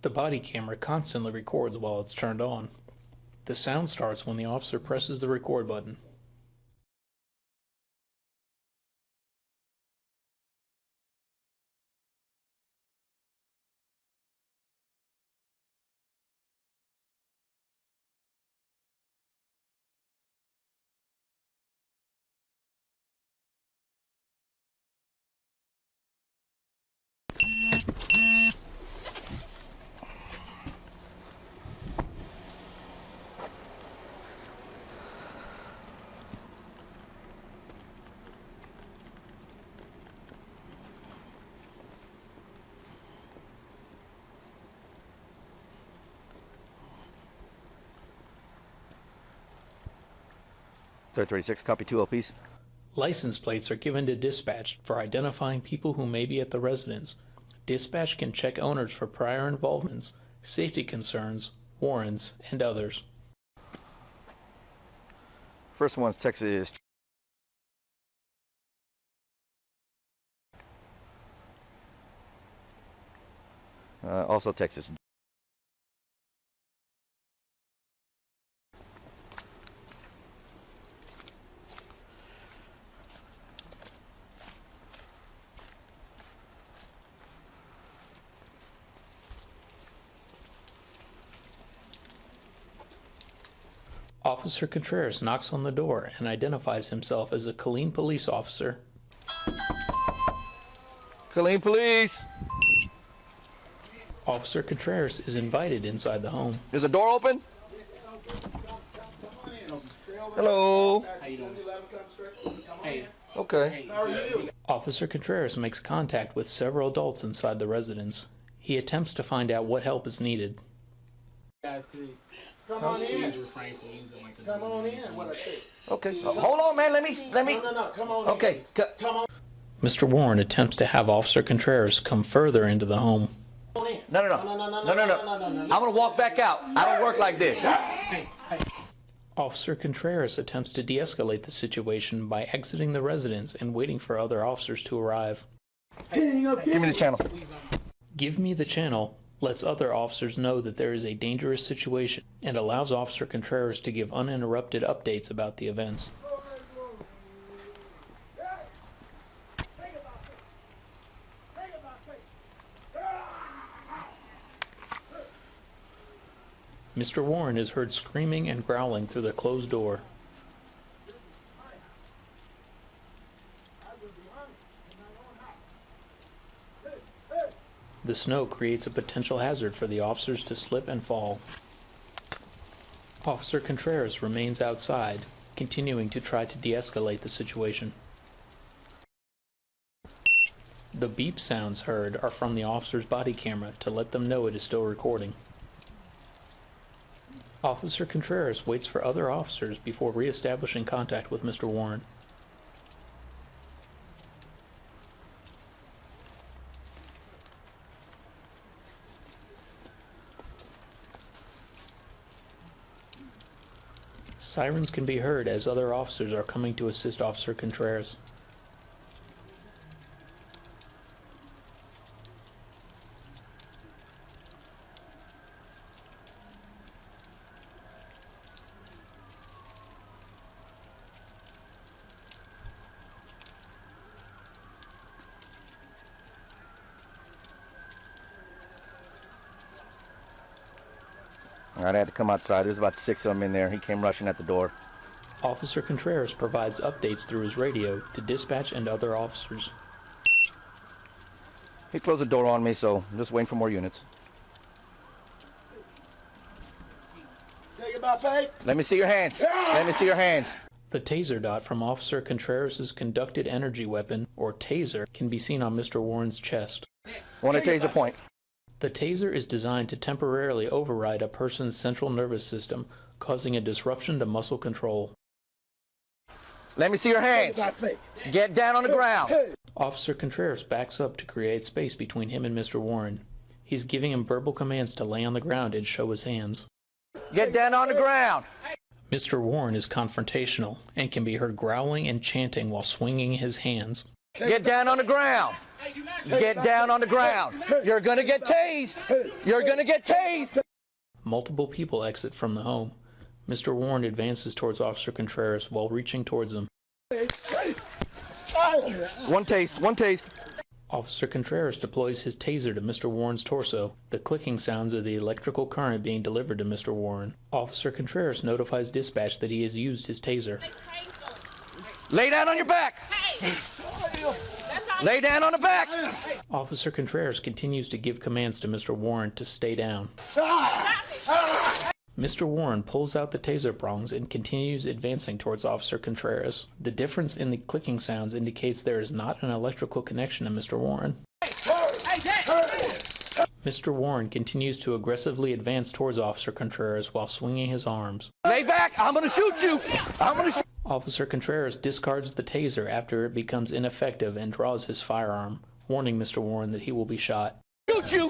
The body camera constantly records while it's turned on. The sound starts when the officer presses the record button. Third 36, copy 2 LPs. License plates are given to dispatch for identifying people who may be at the residence. Dispatch can check owners for prior involvements, safety concerns, warrants, and others. First one's Texas. Also Texas. Officer Contreras knocks on the door and identifies himself as a Killeen Police officer. Killeen Police! Officer Contreras is invited inside the home. Is the door open? Hello. How you doing? Hey. Okay. How are you? Officer Contreras makes contact with several adults inside the residence. He attempts to find out what help is needed. Guys, could Come on in. refrain from using like this? Come on in. What I say? Okay. Hold on, man. Let me. No. Come on. Okay. In. Come on. Mr. Warren attempts to have Officer Contreras come further into the home. In. No. I'm gonna walk back out. I don't work like this. Hey. Officer Contreras attempts to de-escalate the situation by exiting the residence and waiting for other officers to arrive. Give me the channel. Give me the channel lets other officers know that there is a dangerous situation and allows Officer Contreras to give uninterrupted updates about the events. Mr. Warren is heard screaming and growling through the closed door. The snow creates a potential hazard for the officers to slip and fall. Officer Contreras remains outside, continuing to try to de-escalate the situation. The beep sounds heard are from the officer's body camera to let them know it is still recording. Officer Contreras waits for other officers before re-establishing contact with Mr. Warren. Sirens can be heard as other officers are coming to assist Officer Contreras. All right, I had to come outside. There's about 6 of them in there. He came rushing at the door. Officer Contreras provides updates through his radio to dispatch and other officers. He closed the door on me, so I'm just waiting for more units. Take it by faith. Let me see your hands. Let me see your hands. The taser dot from Officer Contreras' conducted energy weapon, or taser, can be seen on Mr. Warren's chest. Want to taser point. The taser is designed to temporarily override a person's central nervous system, causing a disruption to muscle control. Let me see your hands. By faith. Get down on the ground. Officer Contreras backs up to create space between him and Mr. Warren. He's giving him verbal commands to lay on the ground and show his hands. Get down on the ground. Mr. Warren is confrontational and can be heard growling and chanting while swinging his hands. Get down on the ground. Get down on the ground. You're gonna get tased. You're gonna get tased. Multiple people exit from the home. Mr. Warren advances towards Officer Contreras while reaching towards him. One taste, one taste. Officer Contreras deploys his taser to Mr. Warren's torso, the clicking sounds of the electrical current being delivered to Mr. Warren. Officer Contreras notifies dispatch that he has used his taser. Lay down on your back. Lay down on the back. Officer Contreras continues to give commands to Mr. Warren to stay down. Mr. Warren pulls out the taser prongs and continues advancing towards Officer Contreras. The difference in the clicking sounds indicates there is not an electrical connection to Mr. Warren. Mr. Warren continues to aggressively advance towards Officer Contreras while swinging his arms. Lay back. I'm gonna shoot you. I'm gonna shoot. Officer Contreras discards the taser after it becomes ineffective and draws his firearm, warning Mr. Warren that he will be shot. Shoot you.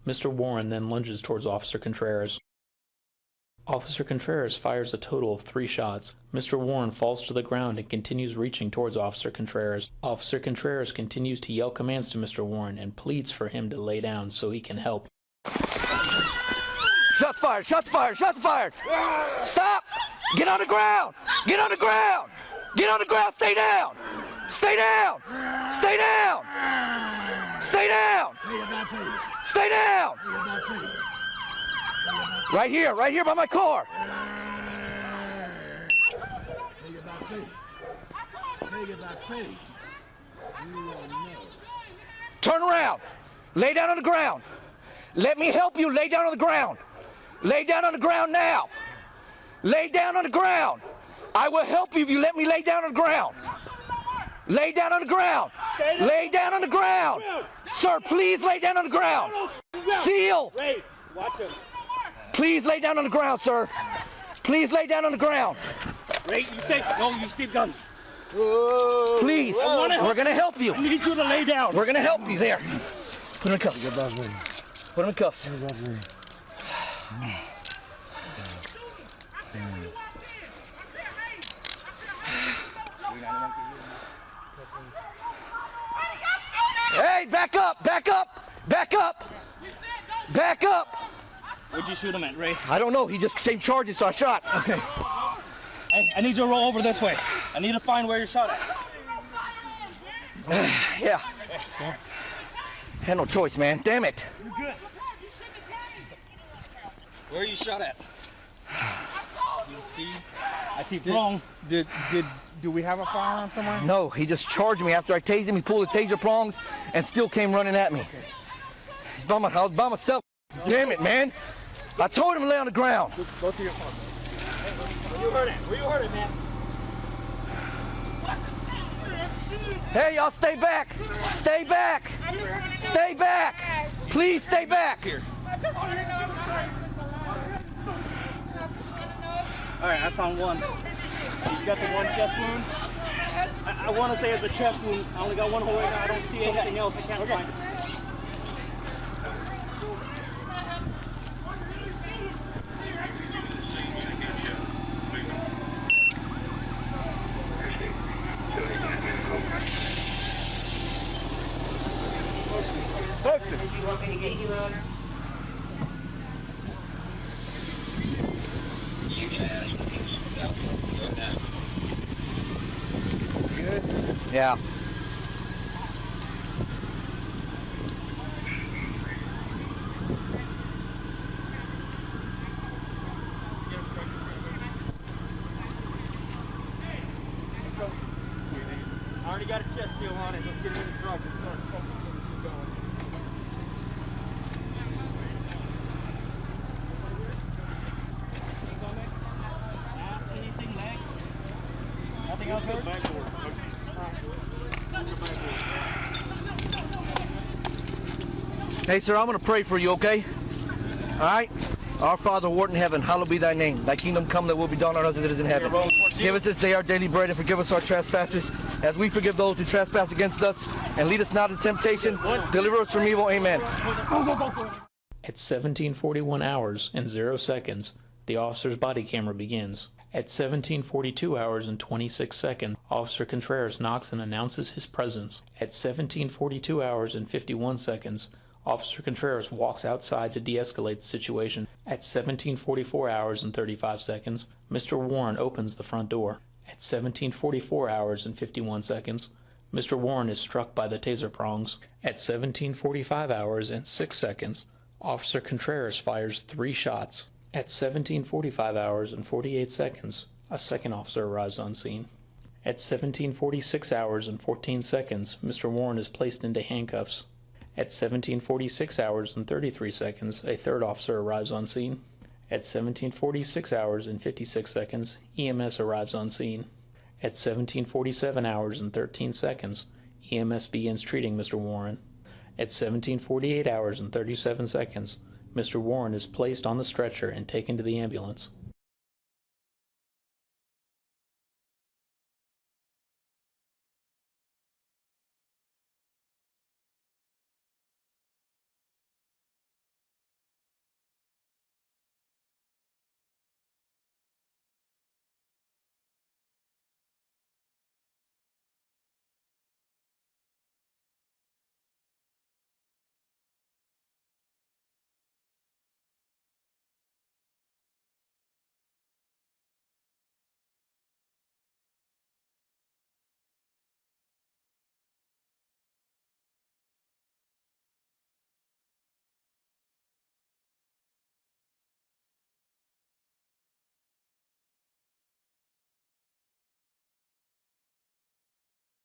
Mr. Warren then lunges towards Officer Contreras. Officer Contreras fires a total of 3 shots. Mr. Warren falls to the ground and continues reaching towards Officer Contreras. Officer Contreras continues to yell commands to Mr. Warren and pleads for him to lay down so he can help. Shots fired. Shots fired. Shots fired. Stop. Get on the ground. Get on the ground. Get on the ground. Stay down. Stay down. Stay down. Stay down. Stay down. Right here by my car. Take it by faith. Take it by faith. You will know. Turn around. Lay down on the ground. Let me help you. Lay down on the ground. Lay down on the ground now. Lay down on the ground. I will help you if you let me lay down on the ground. Lay down on the ground. Lay down on the ground. Sir, please lay down on the ground. Seal. Ray, watch him. Please lay down on the ground, sir. Please lay down on the ground. Ray, you stay. No, you stay done. Please. We're going to help you. I need you to lay down. We're going to help you there. Put him in cuffs. Put him in cuffs. Hey, back up, back up, back up, back up. Where'd you shoot him at, Ray? I don't know, he just same charges, so I shot. Okay. Hey, I need you to roll over this way. I need to find where you're shot at. Yeah. Had no choice, man, damn it. You're good. Where are you shot at? You see? I see prong. Do we have a firearm somewhere? No, he just charged me after I tased him. He pulled the taser prongs and still came running at me. He's by my house, by myself. Damn it, man. I told him to lay on the ground. Go to your car. Where you hurt it? Where you hurt it, man? Hey, y'all stay back. Stay back. Stay back. Please stay back. All right, I found one. He's got the one chest wound. I want to say it's a chest wound. I only got one hole right now. I don't see anything else. I can't find it. You want me to get you owner? Yeah. I already got a chest seal on it. Let's get him in the truck and start going. Anything, legs? Nothing else hurts? Hey, sir, I'm going to pray for you, okay? All right? Our Father, who art in heaven, hallowed be thy name. Thy kingdom come, thy will be done on earth as it is in heaven. Give us this day our daily bread, and forgive us our trespasses, as we forgive those who trespass against us. And lead us not into temptation. Deliver us from evil. Amen. At 17:41 hours and 0 seconds, the officer's body camera begins. At 17:42 hours and 26 seconds, Officer Contreras knocks and announces his presence. At 17:42 hours and 51 seconds, Officer Contreras walks outside to de-escalate the situation. At 17:44 hours and 35 seconds, Mr. Warren opens the front door. At 17:44 hours and 51 seconds, Mr. Warren is struck by the taser prongs. At 17:45 hours and 6 seconds, Officer Contreras fires 3 shots. At 17:45 hours and 48 seconds, a second officer arrives on scene. At 17:46 hours and 14 seconds, Mr. Warren is placed into handcuffs. At 17:46 hours and 33 seconds, a third officer arrives on scene. At 17:46 hours and 56 seconds, EMS arrives on scene. At 17:47 hours and 13 seconds, EMS begins treating Mr. Warren. At 17:48 hours and 37 seconds, Mr. Warren is placed on the stretcher and taken to the ambulance.